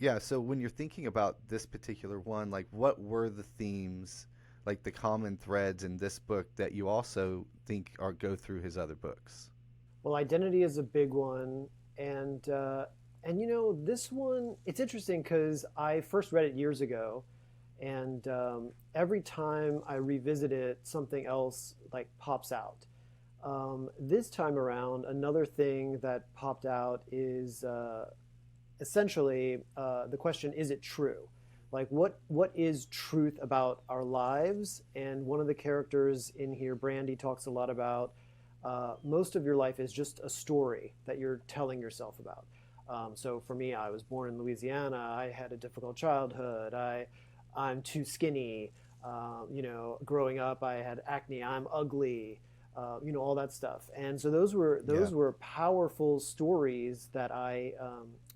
Yeah, so when you're thinking about this particular one, like what were the themes, like the common threads in this book that you also think are go through his other books? Well, identity is a big one, and this one it's interesting because I first read it years ago, and every time I revisit it, something else like pops out. This time around, another thing that popped out is essentially the question: is it true? Like what is truth about our lives? And one of the characters in here, Brandy, talks a lot about most of your life is just a story that you're telling yourself about. So for me, I was born in Louisiana. I had a difficult childhood. I'm too skinny. Growing up, I had acne. I'm ugly. All that stuff. And so Yeah. those were powerful stories that I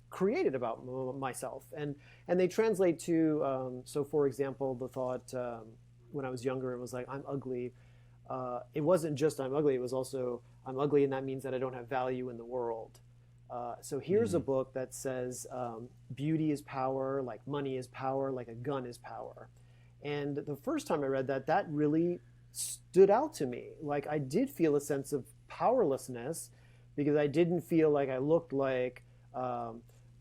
created about myself, and they translate to. So, for example, the thought when I was younger, it was like I'm ugly. It wasn't just I'm ugly. It was also I'm ugly, and that means that I don't have value in the world. So here's a Mm, book that says beauty is power, like money is power, like a gun is power. And the first time I read that, that really stood out to me. Like I did feel a sense of powerlessness because I didn't feel like I looked like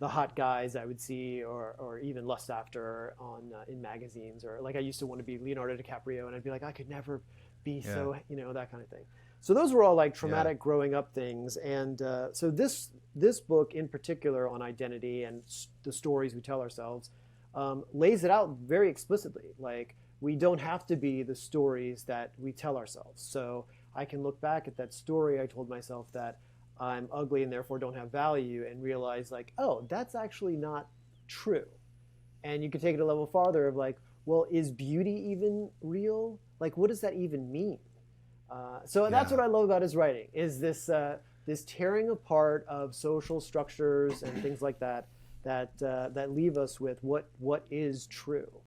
the hot guys I would see or even lust after on in magazines, or like I used to want to be Leonardo DiCaprio and I'd be like I could never be yeah. so, that kind of thing. So those were all like Yeah. traumatic growing up things, and so this book in particular on identity and the stories we tell ourselves lays it out very explicitly. Like we don't have to be the stories that we tell ourselves. So I can look back at that story I told myself that I'm ugly and therefore don't have value, and realize like, oh, that's actually not true. And you can take it a level farther of like, well, is beauty even real? Like, what does that even mean? So that's Yeah. what I love about his writing is this tearing apart of social structures and things like that that leave us with what is true.